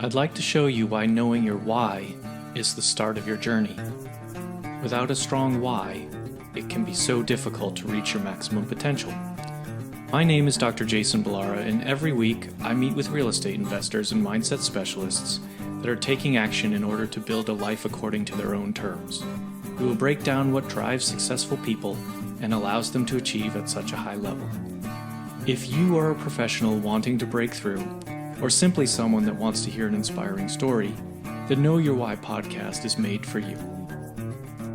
I'd like to show you why knowing your why is the start of your journey. Without a strong why, it can be so difficult to reach your maximum potential. My name is Dr. Jason Balara, and every week I meet with real estate investors and mindset specialists that are taking action in order to build a life according to their own terms. We will break down what drives successful people and allows them to achieve at such a high level. If you are a professional wanting to break through, or simply someone that wants to hear an inspiring story, the Know Your Why podcast is made for you.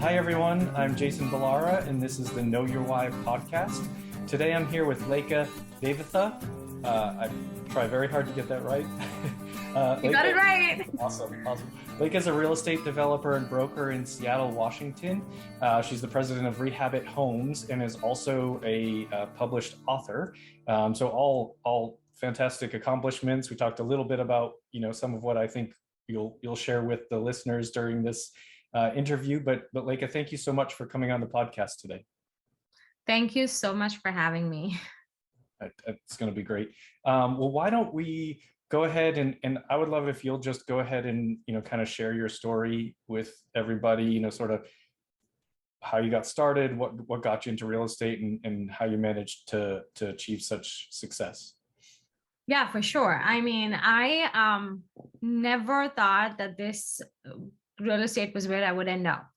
Hi everyone, I'm Jason Balara, and this is the Know Your Why podcast. Today I'm here with Leka Devatha. I try very hard to get that right. You got it right. Awesome. Leka is a real estate developer and broker in Seattle, Washington. She's the president of Rehabit Homes and is also a published author. So all fantastic accomplishments. We talked a little bit about some of what I think you'll share with the listeners during this interview. But Leka, thank you so much for coming on the podcast today. Thank you so much for having me. It's going to be great. Well, why don't we go ahead and I would love if you'll just go ahead and kind of share your story with everybody. Sort of how you got started, what got you into real estate, and how you managed to achieve such success. Yeah, for sure. I mean, I never thought that this real estate was where I would end up.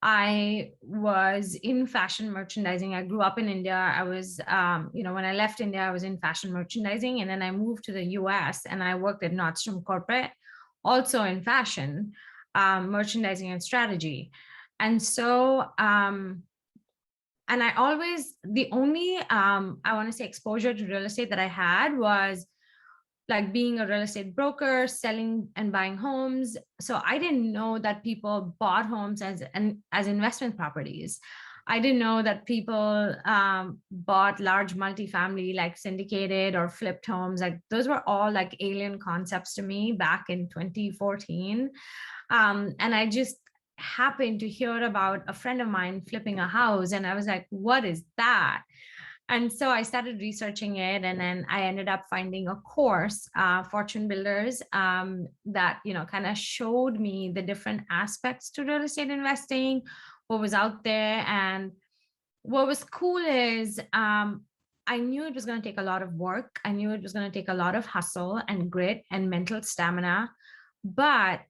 I was in fashion merchandising. I grew up in India. I was, when I left India, I was in fashion merchandising. And then I moved to the US and I worked at Nordstrom Corporate, also in fashion, merchandising and strategy. And so, and I always, the only, I want to say exposure to real estate that I had was like being a real estate broker, selling and buying homes. So I didn't know that people bought homes as investment properties. I didn't know that people bought large multifamily, like syndicated or flipped homes. Like those were all like alien concepts to me back in 2014. And I just happened to hear about a friend of mine flipping a house. And I was like, what is that? And so I started researching it, and then I ended up finding a course, Fortune Builders, that kind of showed me the different aspects to real estate investing, what was out there. And what was cool is I knew it was going to take a lot of work. I knew it was going to take a lot of hustle and grit and mental stamina, but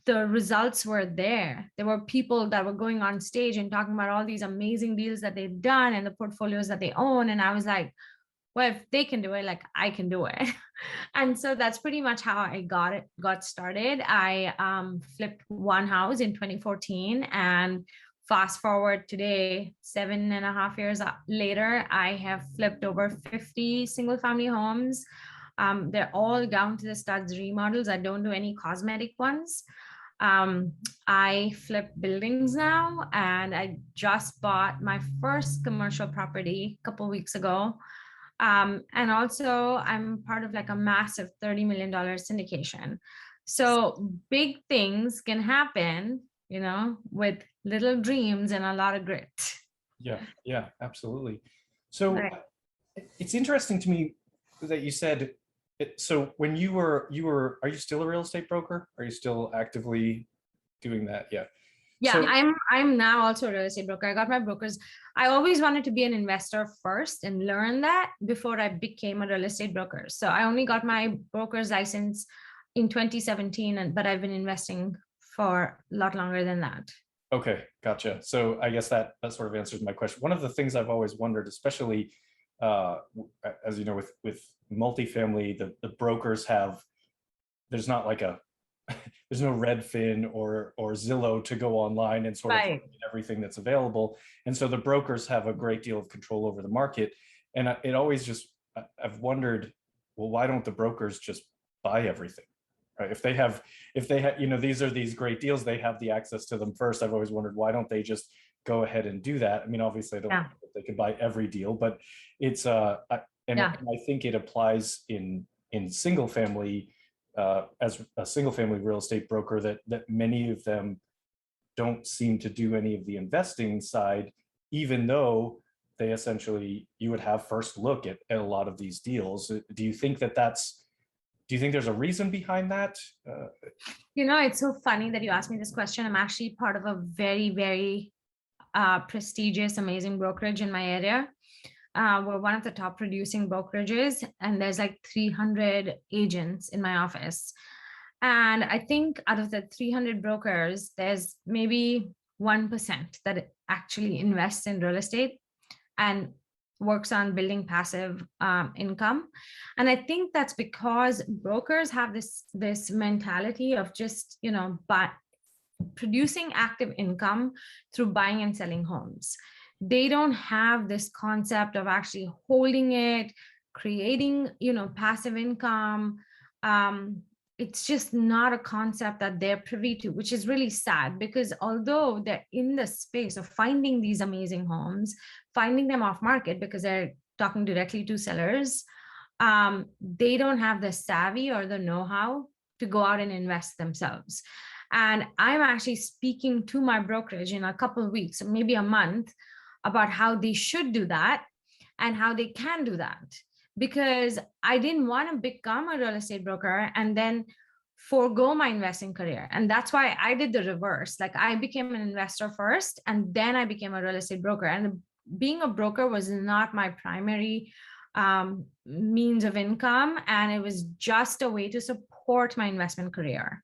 the results were there. There were people that were going on stage and talking about all these amazing deals that they've done and the portfolios that they own. And I was like, well, if they can do it, like I can do it. And so that's pretty much how I got started. I flipped one house in 2014, and fast forward today, 7.5 years later, I have flipped over 50 single family homes. They're all down to the studs remodels. I don't do any cosmetic ones. I flip buildings now, and I just bought my first commercial property a couple of weeks ago. And also I'm part of like a massive $30 million syndication. So big things can happen, with little dreams and a lot of grit. Yeah, absolutely. So Right. It's interesting to me that you said so when you were, are you still a real estate broker? Are you still actively doing that? Yeah. Yeah, So, I'm now also a real estate broker. I got my brokers. I always wanted to be an investor first and learn that before I became a real estate broker. So I only got my broker's license in 2017, but I've been investing for a lot longer than that. okay, gotcha. So I guess that sort of answers my question. One of the things I've always wondered, especially as you know, with multifamily, the brokers there's not like there's no Redfin or Zillow to go online and sort of Right. everything that's available. And so the brokers have a great deal of control over the market. And it always I've wondered, well, why don't the brokers just buy everything? Right? If they have, these are these great deals, they have the access to them first. I've always wondered, why don't they just go ahead and do that? I mean, obviously I don't think they can buy every deal, but it's and I think it applies in single family as a single family real estate broker that many of them don't seem to do any of the investing side, even though they essentially, you would have first look at a lot of these deals. Do you think that that's do you think there's a reason behind that? It's so funny that you asked me this question. I'm actually part of a very, very prestigious, amazing brokerage in my area. We're one of the top producing brokerages, and there's like 300 agents in my office. And I think out of the 300 brokers, there's maybe 1% that actually invests in real estate and works on building passive income. And I think that's because brokers have this mentality of just, producing active income through buying and selling homes. They don't have this concept of actually holding it, creating, passive income. It's just not a concept that they're privy to, which is really sad, because although they're in the space of finding these amazing homes, finding them off market because they're talking directly to sellers, they don't have the savvy or the know-how to go out and invest themselves. And I'm actually speaking to my brokerage in a couple of weeks, or maybe a month, about how they should do that and how they can do that. Because I didn't want to become a real estate broker and then forego my investing career. And that's why I did the reverse. Like, I became an investor first, and then I became a real estate broker. And being a broker was not my primary means of income. And it was just a way to support my investment career.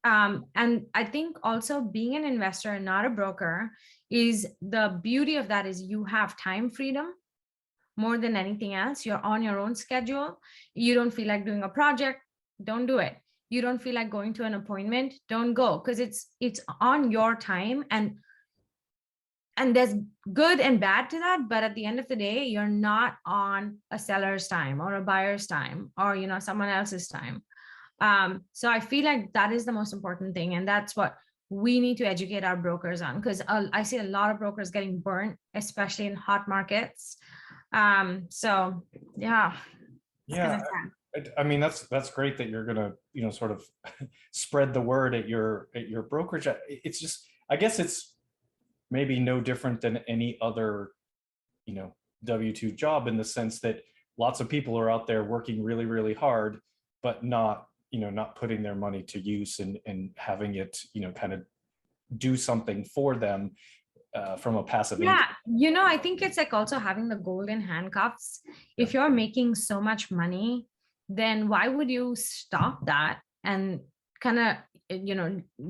And I think also being an investor and not a broker, is the beauty of that is you have time freedom more than anything else. You're on your own schedule. You don't feel like doing a project, don't do it. You don't feel like going to an appointment, don't go, because it's on your time. And there's good and bad to that, but at the end of the day, you're not on a seller's time or a buyer's time or someone else's time. So I feel like that is the most important thing, and that's what we need to educate our brokers on, because I see a lot of brokers getting burnt, especially in hot markets. So yeah. Yeah. I mean, that's great that you're gonna, sort of spread the word at your brokerage. It's just, I guess it's maybe no different than any other, W-2 job, in the sense that lots of people are out there working really, really hard, but not putting their money to use and having it, kind of do something for them from a passive income. Yeah, I think it's like also having the golden handcuffs. Yeah. If you're making so much money, then why would you stop that and kind of,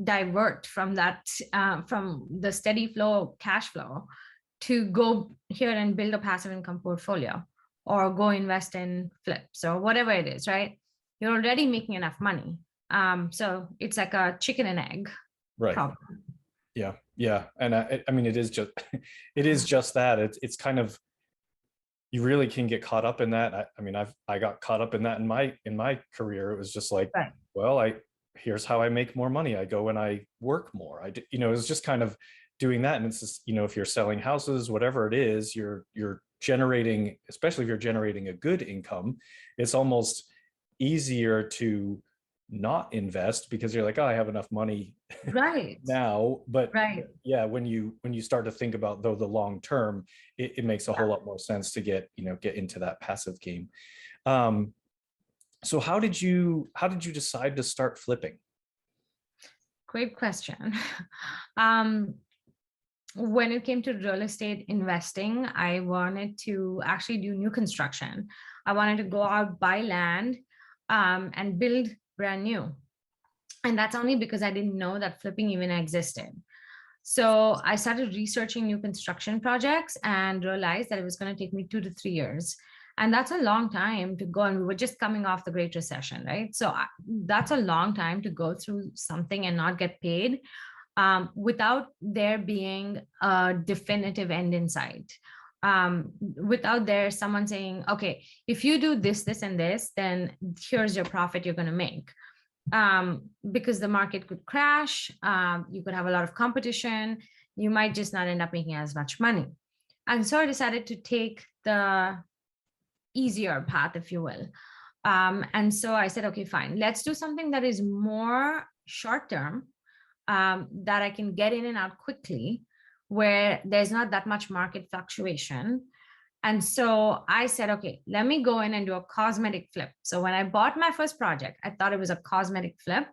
divert from that, from the steady flow cash flow, to go here and build a passive income portfolio, or go invest in flips or whatever it is, right? You're already making enough money. So it's like a chicken and egg problem. Yeah. Yeah. And I mean, it is just that it's kind of, you really can get caught up in that. I mean, I got caught up in that in my career. It was just like, right. Well, here's how I make more money. I go and I work more. It was just kind of doing that. And it's just, if you're selling houses, whatever it is, you're generating, especially if you're generating a good income, it's almost easier to not invest, because you're like, oh, I have enough money right now. But right. Yeah, when you start to think about the long term, it makes a whole lot more sense to get into that passive game. So how did you decide to start flipping? Great question. When it came to real estate investing, I wanted to actually do new construction. I wanted to go out, buy land, and build brand new. And that's only because I didn't know that flipping even existed. So I started researching new construction projects and realized that it was going to take me 2 to 3 years. And that's a long time to go. And we were just coming off the Great Recession, right? So that's a long time to go through something and not get paid, without there being a definitive end in sight. Without there someone saying, okay, if you do this, this, and this, then here's your profit you're going to make. Because the market could crash, you could have a lot of competition, you might just not end up making as much money. And so I decided to take the easier path, if you will. And so I said, okay, fine, let's do something that is more short term, that I can get in and out quickly, where there's not that much market fluctuation, And so I said, okay, let me go in and do a cosmetic flip. So when I bought my first project, I thought it was a cosmetic flip,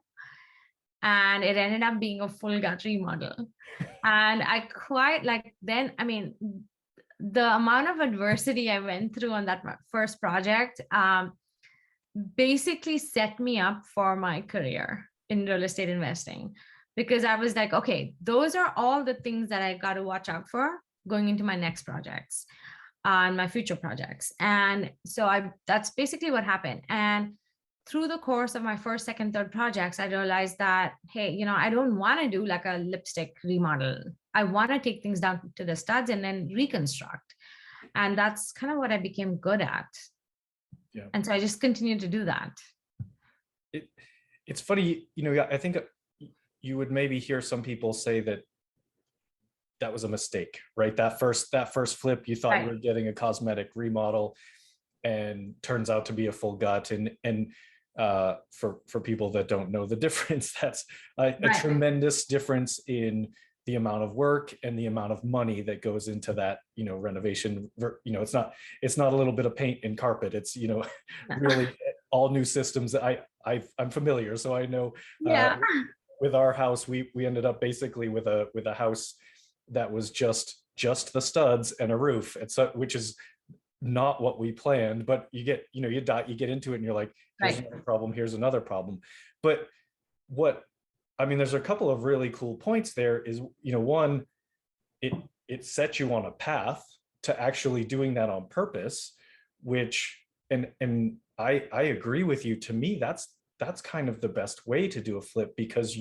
and it ended up being a full gut remodel. And I quite like then, I mean, the amount of adversity I went through on that first project basically set me up for my career in real estate investing, because I was like, okay, those are all the things that I got to watch out for going into my next projects and my future projects. And so that's basically what happened. And through the course of my first, second, third projects, I realized that, hey, I don't want to do like a lipstick remodel. I want to take things down to the studs and then reconstruct. And that's kind of what I became good at. Yeah. And so I just continued to do that. It's funny, I think you would maybe hear some people say that was a mistake, right? That first flip, you thought you were getting a cosmetic remodel, and turns out to be a full gut. And for people that don't know the difference, that's a tremendous difference in the amount of work and the amount of money that goes into that, renovation. It's not a little bit of paint and carpet. It's, really all new systems. I'm familiar, so I know. With our house, we ended up basically with a house that was just the studs and a roof, which is not what we planned. But you get into it and you're like, here's another problem, here's another problem. But there's a couple of really cool points there. Is, one, it sets you on a path to actually doing that on purpose, which, and I agree with you. To me, that's kind of the best way to do a flip, because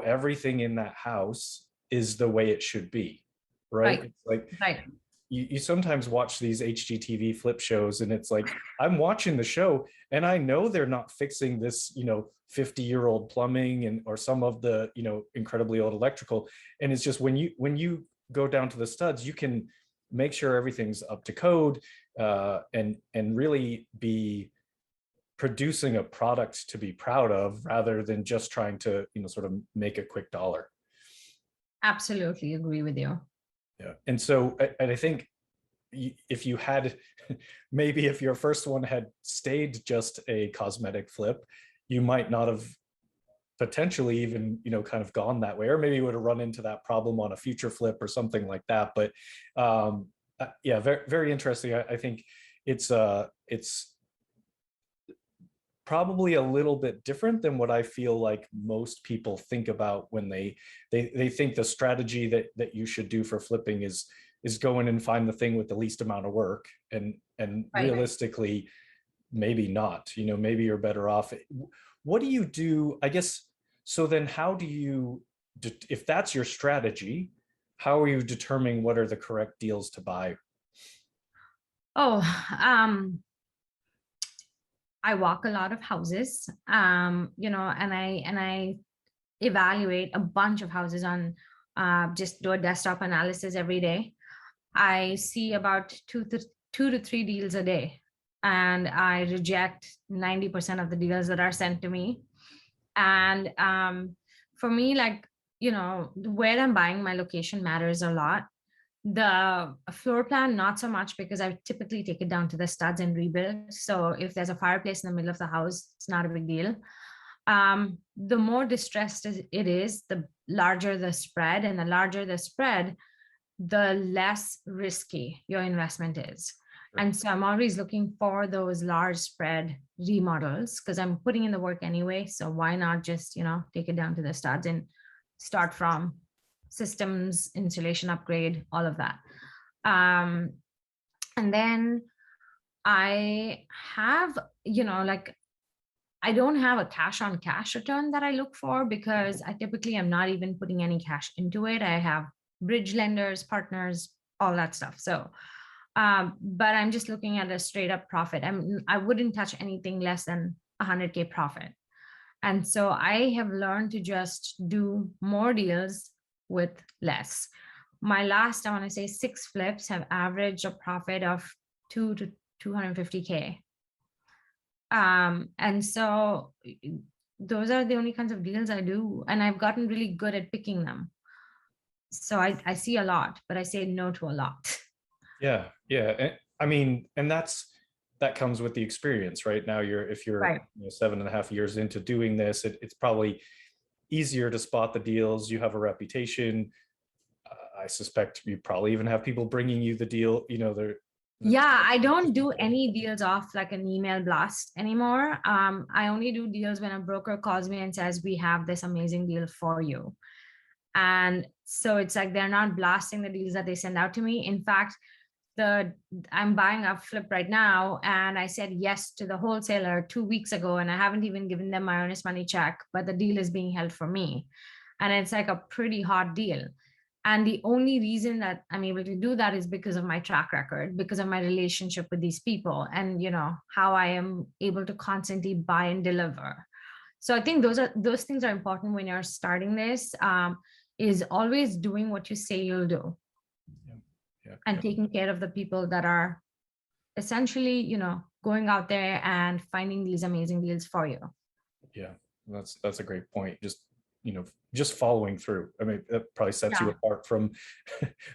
everything in that house is the way it should be, right? It's like you sometimes watch these HGTV flip shows, and it's like, I'm watching the show and I know they're not fixing this 50-year-old plumbing or some of the incredibly old electrical. And it's just when you go down to the studs, you can make sure everything's up to code, and really be producing a product to be proud of, rather than just trying to sort of make a quick dollar. Absolutely agree with you. Yeah. And so, and I think if you had, maybe if your first one had stayed just a cosmetic flip, you might not have potentially even kind of gone that way, or maybe you would have run into that problem on a future flip or something like that. But yeah, very, very interesting. I think it's probably a little bit different than what I feel like most people think about when they think the strategy that you should do for flipping is go in and find the thing with the least amount of work, and realistically, maybe not. Maybe you're better off. What do you do, I guess? So then how do you, if that's your strategy, how are you determining what are the correct deals to buy? I walk a lot of houses, and I evaluate a bunch of houses on, just do a desktop analysis every day. I see about two to three deals a day, and I reject 90% of the deals that are sent to me. And for me, where I'm buying, my location matters a lot. The floor plan, not so much, because I typically take it down to the studs and rebuild. So if there's a fireplace in the middle of the house, it's not a big deal. The more distressed it is, the larger the spread, and the larger the spread, the less risky your investment is. And so I'm always looking for those large spread remodels, because I'm putting in the work anyway. So why not just, take it down to the studs and start from systems, insulation upgrade, all of that. And then I have, I don't have a cash on cash return that I look for, because I typically am not even putting any cash into it. I have bridge lenders, partners, all that stuff. So, but I'm just looking at a straight up profit. I wouldn't touch anything less than 100K profit. And so I have learned to just do more deals with less. My last, I want to say 6 flips have averaged a profit of 2 to 250K. And so those are the only kinds of deals I do. And I've gotten really good at picking them. So I see a lot, but I say no to a lot. Yeah, yeah. And, I mean, and that comes with the experience, right? Now if you're Right. 7.5 years into doing this, it's probably easier to spot the deals. You have a reputation. I suspect you probably even have people bringing you the deal. The Yeah, I don't do any deals off like an email blast anymore. I only do deals when a broker calls me and says, we have this amazing deal for you. And so it's like they're not blasting the deals that they send out to me. In fact, the I'm buying a flip right now, and I said yes to the wholesaler 2 weeks ago, and I haven't even given them my earnest money check, but the deal is being held for me. And it's like a pretty hot deal. And the only reason that I'm able to do that is because of my track record, because of my relationship with these people, and how I am able to constantly buy and deliver. So I think those things are important when you're starting this. Is always doing what you say you'll do, Yeah, yeah, and yeah. taking care of the people that are essentially, going out there and finding these amazing deals for you. Yeah, that's a great point. Just following through. I mean, that probably sets you Yeah. apart from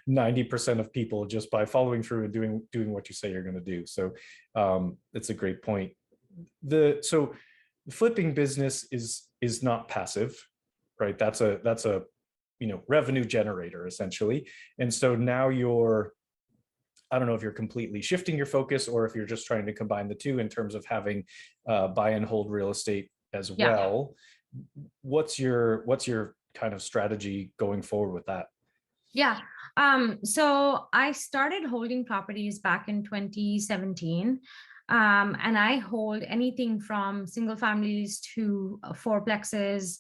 90% of people, just by following through and doing what you say you're going to do. So it's a great point. So the flipping business is not passive, right? That's a revenue generator essentially. And so now I don't know if you're completely shifting your focus or if you're just trying to combine the two in terms of having buy and hold real estate as Yeah. well. What's your kind of strategy going forward with that? Yeah. So I started holding properties back in 2017. And I hold anything from single families to fourplexes.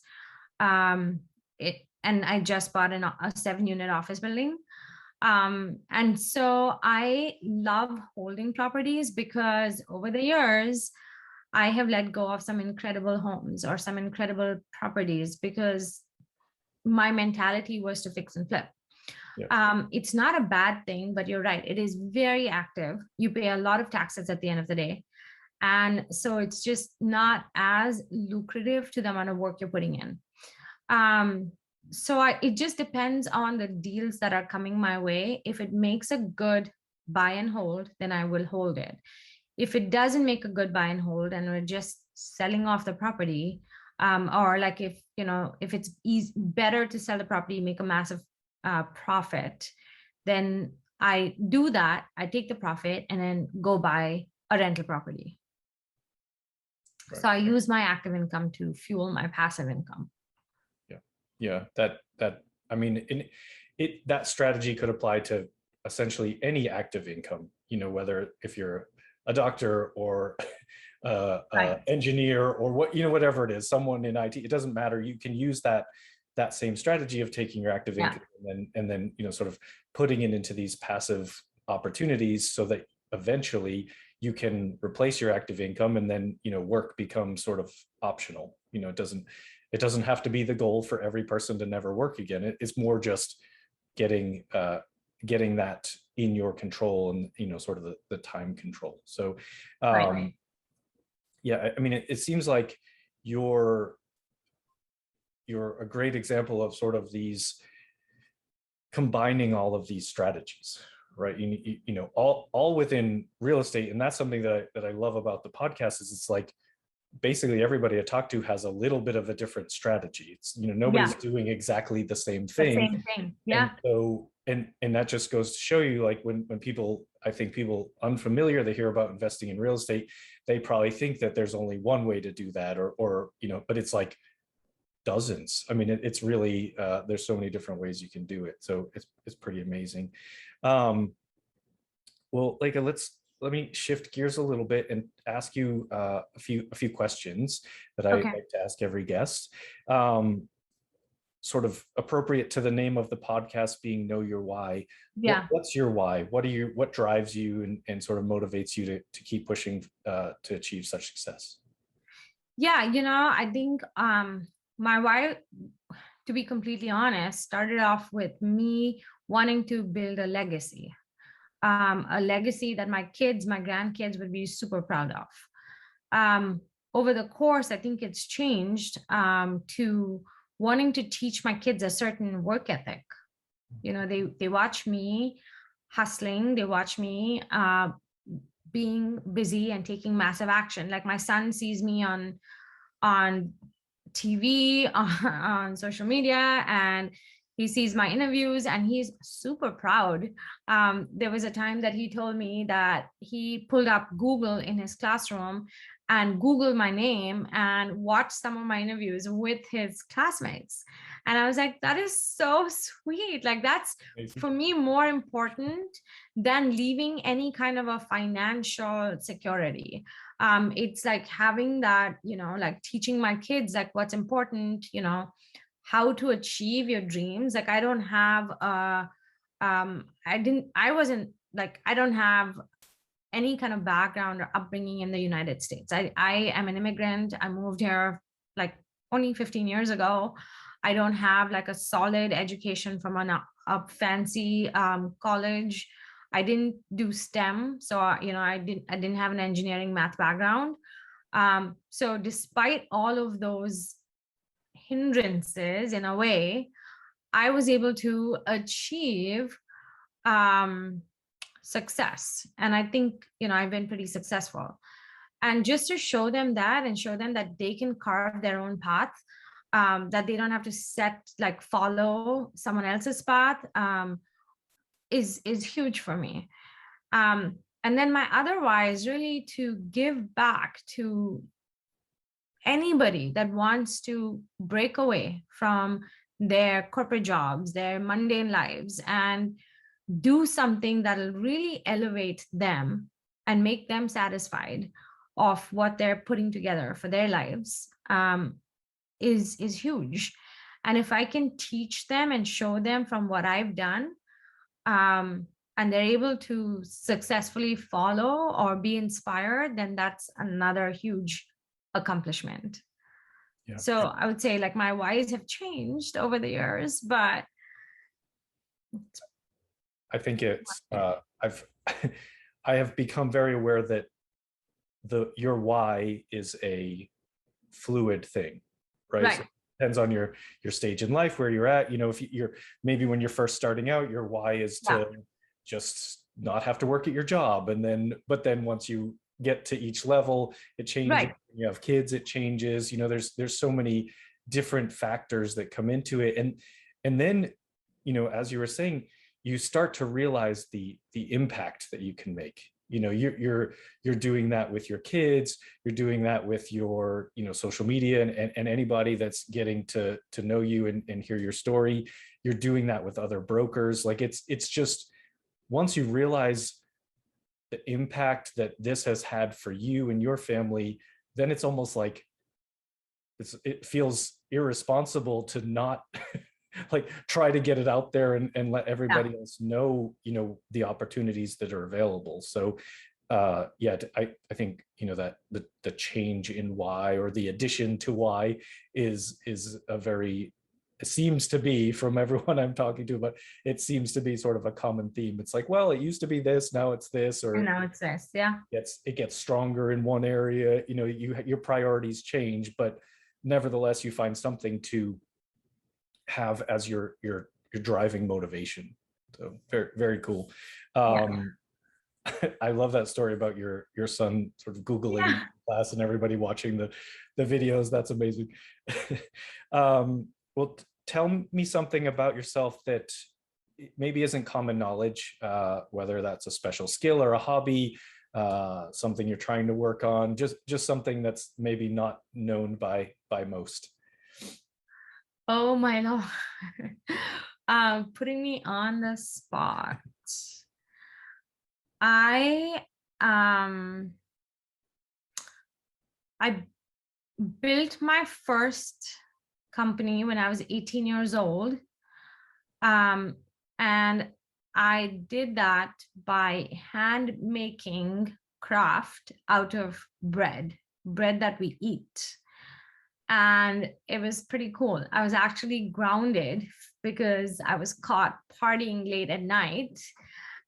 Um, and I just bought a 7-unit office building. And so I love holding properties because over the years, I have let go of some incredible homes or some incredible properties because my mentality was to fix and flip. Yeah. It's not a bad thing, but you're right. It is very active. You pay a lot of taxes at the end of the day. And so it's just not as lucrative to the amount of work you're putting in. Um, it just depends on the deals that are coming my way. If it makes a good buy and hold, then I will hold it. If it doesn't make a good buy and hold and we're just selling off the property, or like if it's better to sell the property, make a massive profit, then I do that. I take the profit and then go buy a rental property. Right. So I use my active income to fuel my passive income. Yeah. Yeah. That I mean, that strategy could apply to essentially any active income, whether if you're a doctor or Right. engineer or whatever it is, someone in IT, it doesn't matter. You can use that same strategy of taking your active Yeah. income and then sort of putting it into these passive opportunities so that eventually you can replace your active income, and then work becomes sort of optional. It doesn't have to be the goal for every person to never work again. It's more just getting that in your control, and sort of the time control. So Right. yeah, I mean, it seems like you're a great example of sort of these combining all of these strategies, right? All within real estate. And that's something that I love about the podcast is it's like basically everybody I talk to has a little bit of a different strategy. It's nobody's doing exactly the same The thing. same thing. And Yeah. so and that just goes to show you, like, when people, I think people unfamiliar, they hear about investing in real estate, they probably think that there's only one way to do that, or but it's like dozens. I mean, it's really there's so many different ways you can do it. So it's pretty amazing. Well, Leka, let me shift gears a little bit and ask you a few questions that I Okay. like to ask every guest. Sort of appropriate to the name of the podcast being Know Your Why. Yeah. What's your why? What drives you and sort of motivates you to keep pushing to achieve such success? Yeah. I think my why, to be completely honest, started off with me wanting to build a legacy that my kids, my grandkids would be super proud of. Um, Over the course, I think it's changed to wanting to teach my kids a certain work ethic. They watch me hustling, they watch me being busy and taking massive action. Like my son sees me on TV, on social media, and he sees my interviews and he's super proud. There was a time that he told me that he pulled up Google in his classroom and Googled my name and watched some of my interviews with his classmates. And I was like, that is so sweet. Like, that's Amazing. for me more important than leaving any kind of a financial security. It's like having that, like teaching my kids like what's important, how to achieve your dreams. Like I don't have I don't have any kind of background or upbringing in the United States. I am an immigrant. I moved here like only 15 years ago. I don't have like a solid education from a fancy college. I didn't do STEM, so I didn't have an engineering math background. So despite all of those hindrances, in a way, I was able to achieve success. And I think, I've been pretty successful. And just to show them that and show them that they can carve their own path, that they don't have to follow someone else's path, is huge for me. And then my other why is really to give back to anybody that wants to break away from their corporate jobs, their mundane lives, and do something that'll really elevate them and make them satisfied of what they're putting together for their lives, is huge. And if I can teach them and show them from what I've done, and they're able to successfully follow or be inspired, then that's another huge accomplishment. Yeah. So I would say like my whys have changed over the years, but I think it's I have become very aware that your why is a fluid thing, right? right. So it depends on your stage in life, where you're at. If you're maybe when you're first starting out, your why is to just not have to work at your job, but then once you get to each level, it changes. Right. When you have kids, it changes. There's so many different factors that come into it, and then as you were saying, you start to realize the impact that you can make. You're doing that with your kids, you're doing that with your social media, and anybody that's getting to know you and hear your story. You're doing that with other brokers. Like it's just, once you realize the impact that this has had for you and your family, then it's almost like it feels irresponsible to not like try to get it out there and let everybody else know the opportunities that are available. So I think that the change in why, or the addition to why, is a very, it seems to be, from everyone I'm talking to, but it seems to be sort of a common theme. It's like, well, it used to be this, now it's this, or now it's this. Yeah. it gets stronger in one area. Your priorities change, but nevertheless you find something to have as your driving motivation. So very, very cool. I love that story about your son sort of Googling class and everybody watching the videos. That's amazing. Well, tell me something about yourself that maybe isn't common knowledge, whether that's a special skill or a hobby, something you're trying to work on, just something that's maybe not known by most. Oh my Lord. Putting me on the spot. I built my first company when I was 18 years old. And I did that by hand making craft out of bread that we eat. And it was pretty cool. I was actually grounded because I was caught partying late at night.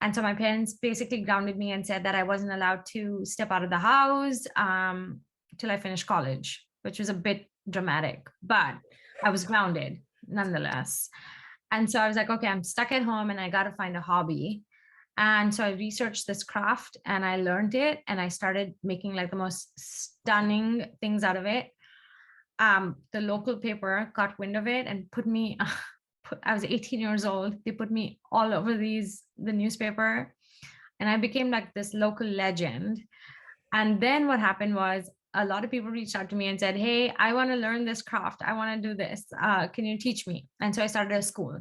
And so my parents basically grounded me and said that I wasn't allowed to step out of the house till I finished college, which was a bit dramatic, but I was grounded nonetheless. And so I was like, okay, I'm stuck at home and I got to find a hobby. And so I researched this craft and I learned it and I started making like the most stunning things out of it. The local paper got wind of it and put me, I was 18 years old. They put me all over the newspaper, and I became like this local legend. And then what happened was a lot of people reached out to me and said, hey, I want to learn this craft. I want to do this. Can you teach me? And so I started a school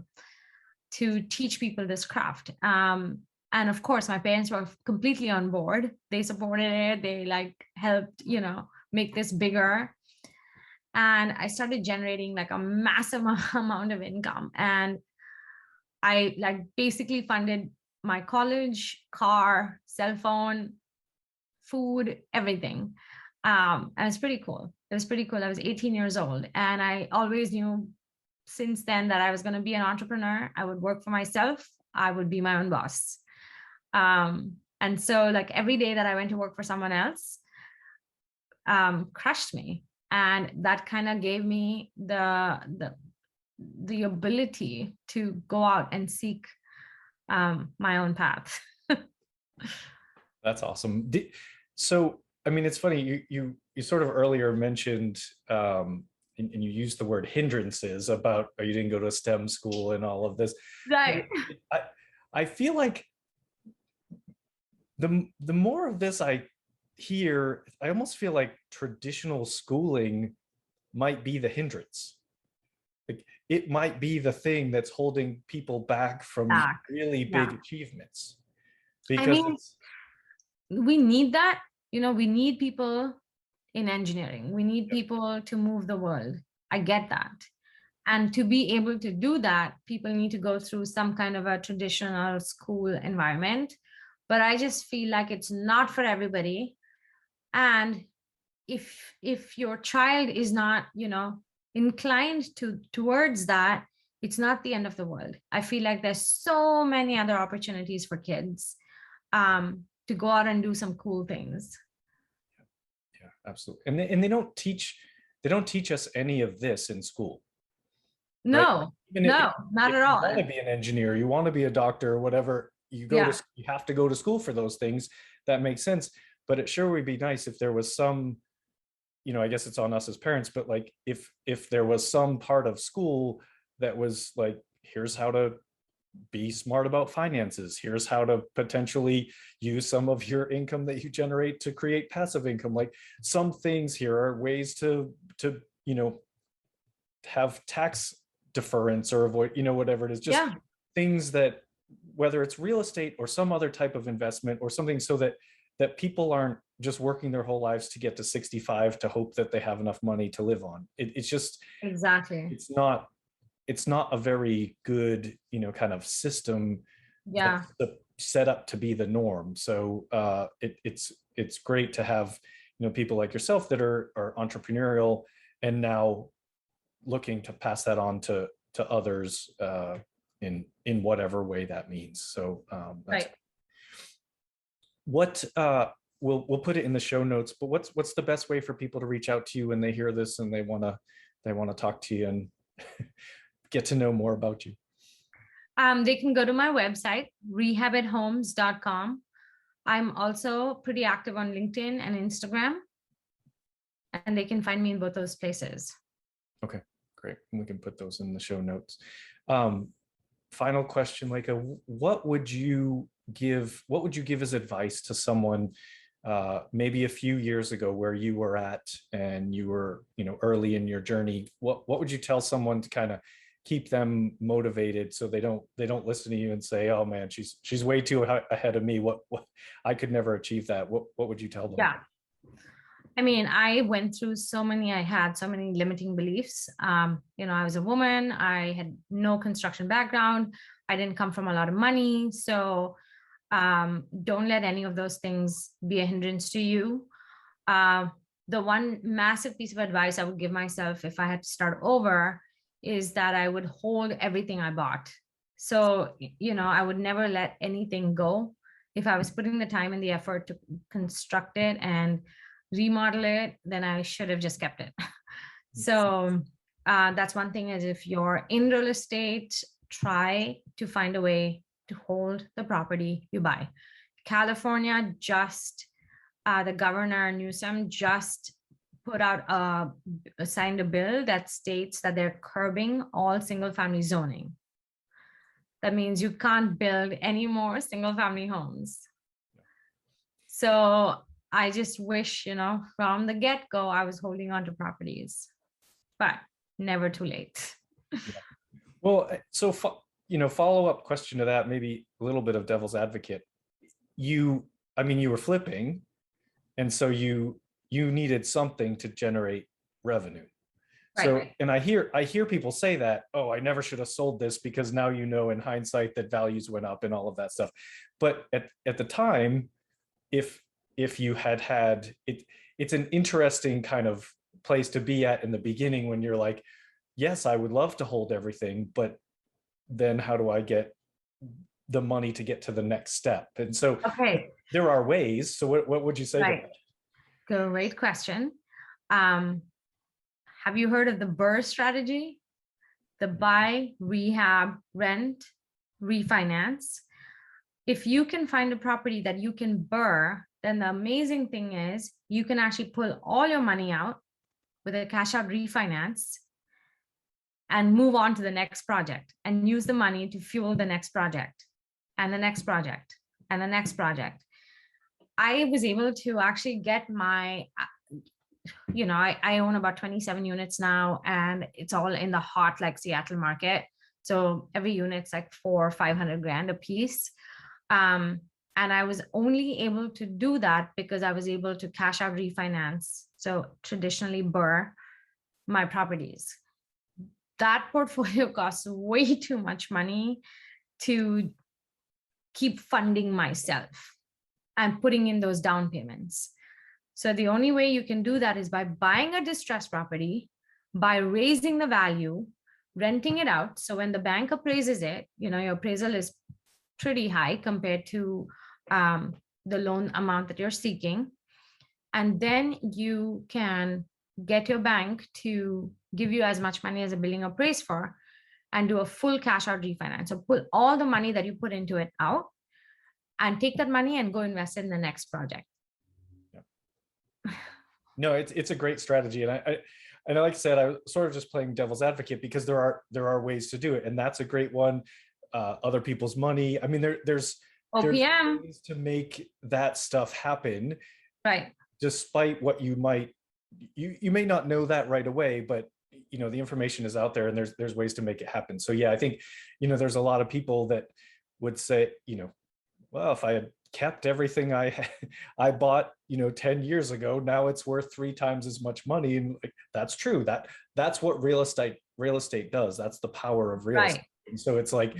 to teach people this craft. And of course, my parents were completely on board. They supported it. They like helped, make this bigger. And I started generating like a massive amount of income. And I like basically funded my college, car, cell phone, food, everything. And it's pretty cool. It was pretty cool. I was 18 years old and I always knew since then that I was going to be an entrepreneur. I would work for myself. I would be my own boss. And so like every day that I went to work for someone else crushed me. And that kind of gave me the ability to go out and seek my own path. That's awesome. So, I mean, it's funny, you sort of earlier mentioned, and you used the word hindrances about, you didn't go to a STEM school and all of this. Right. I feel like the more of this I hear, I almost feel like traditional schooling might be the hindrance. Like it might be the thing that's holding people back from really big achievements. Because we need that. We need people in engineering. We need people to move the world. I get that. And to be able to do that, people need to go through some kind of a traditional school environment. But I just feel like it's not for everybody. And if your child is not, inclined towards that, it's not the end of the world. I feel like there's so many other opportunities for kids to go out and do some cool things. Yeah, absolutely. And they don't teach us any of this in school. No, right? Not at all. You want to be an engineer, you want to be a doctor, or whatever, you have to go to school for those things. That makes sense. But it sure would be nice if there was some, I guess it's on us as parents, but like if there was some part of school that was like, here's how to be smart about finances, here's how to potentially use some of your income that you generate to create passive income, like some things here are ways to have tax deference or avoid, whatever it is, just things that, whether it's real estate or some other type of investment or something, so that people aren't just working their whole lives to get to 65 to hope that they have enough money to live on. It's just exactly, it's not a very good, kind of system that's set up to be the norm. So it's great to have, people like yourself that are entrepreneurial and now looking to pass that on to others in whatever way that means. So that's what we'll put it in the show notes, but what's the best way for people to reach out to you when they hear this and they want to talk to you and get to know more about you? They can go to my website, rehabithomes.com. I'm also pretty active on LinkedIn and Instagram, and they can find me in both those places. Okay, great. We can put those in the show notes. Final question, Leka, what would you give as advice to someone maybe a few years ago where you were at and you were, early in your journey? What would you tell someone to kind of keep them motivated so they don't listen to you and say, oh man, she's way too ahead of me. What I could never achieve that. What would you tell them? Yeah. I mean, I went through I had so many limiting beliefs. I was a woman, I had no construction background, I didn't come from a lot of money. So don't let any of those things be a hindrance to you. The one massive piece of advice I would give myself if I had to start over is that I would hold everything I bought. So, I would never let anything go. If I was putting the time and the effort to construct it and remodel it, then I should have just kept it. So that's one thing, is if you're in real estate, try to find a way to hold the property you buy. California the governor Newsom just put out signed a bill that states that they're curbing all single family zoning. That means you can't build any more single family homes. So I just wish, from the get-go, I was holding on to properties, but never too late. Well, so, follow-up question to that, maybe a little bit of devil's advocate. You were flipping, and so you needed something to generate revenue. Right. And I hear people say that, oh, I never should have sold this because now in hindsight that values went up and all of that stuff. But at the time, if you had it, it's an interesting kind of place to be at in the beginning when you're like, yes, I would love to hold everything, but then how do I get the money to get to the next step? And so there are ways. So what would you say to that? Great question. Have you heard of the BRRRR strategy? The buy, rehab, rent, refinance. If you can find a property that you can BRRRR, then the amazing thing is you can actually pull all your money out with a cash out refinance and move on to the next project and use the money to fuel the next project and the next project and the next project. I was able to actually get my, I own about 27 units now, and it's all in the hot, like Seattle market. So every unit's like $400,000 or $500,000 a piece. And I was only able to do that because I was able to cash out refinance. So traditionally BRRRR my properties. That portfolio costs way too much money to keep funding myself and putting in those down payments. So the only way you can do that is by buying a distressed property, by raising the value, renting it out. So when the bank appraises it, your appraisal is pretty high compared to the loan amount that you're seeking. And then you can get your bank to give you as much money as a building appraised for and do a full cash out refinance. So pull all the money that you put into it out and take that money and go invest in the next project. Yeah. No, it's a great strategy. And like I said, I was sort of just playing devil's advocate because there are ways to do it. And that's a great one. Other people's money. I mean, there's ways to make that stuff happen. Right. Despite what you may not know that right away, but the information is out there and there's ways to make it happen. So yeah, I think, there's a lot of people that would say, well, if I had kept everything I bought, 10 years ago, now it's worth 3 times as much money. And that's true. That's what real estate does. That's the power of real estate. And so it's like,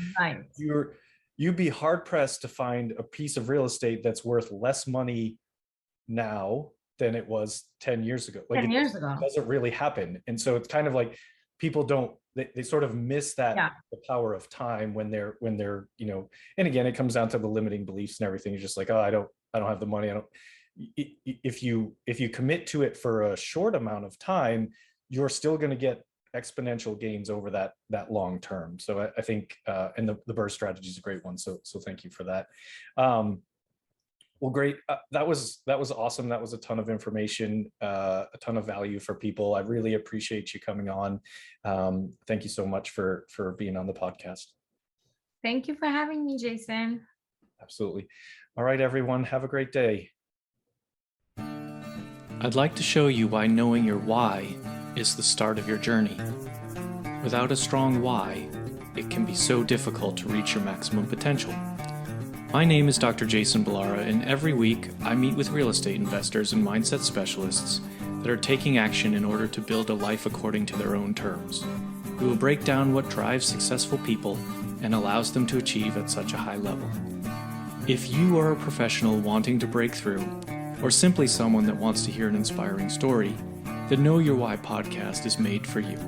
you'd be hard pressed to find a piece of real estate that's worth less money now than it was 10 years ago. Like 10 years ago. It doesn't really happen. And so it's kind of like people they sort of miss that the power of time when they're, and again, it comes down to the limiting beliefs and everything. You're just like, oh, I don't have the money. If you commit to it for a short amount of time, you're still going to get exponential gains over that long term. So I think, and the BRRRR strategy is a great one. So thank you for that. Well, great. That was awesome. That was a ton of information, a ton of value for people. I really appreciate you coming on. Thank you so much for being on the podcast. Thank you for having me, Jason. Absolutely. All right, everyone. Have a great day. I'd like to show you why knowing your why is the start of your journey. Without a strong why, it can be so difficult to reach your maximum potential. My name is Dr. Jason Balara, and every week I meet with real estate investors and mindset specialists that are taking action in order to build a life according to their own terms. We will break down what drives successful people and allows them to achieve at such a high level. If you are a professional wanting to break through, or simply someone that wants to hear an inspiring story, the Know Your Why podcast is made for you.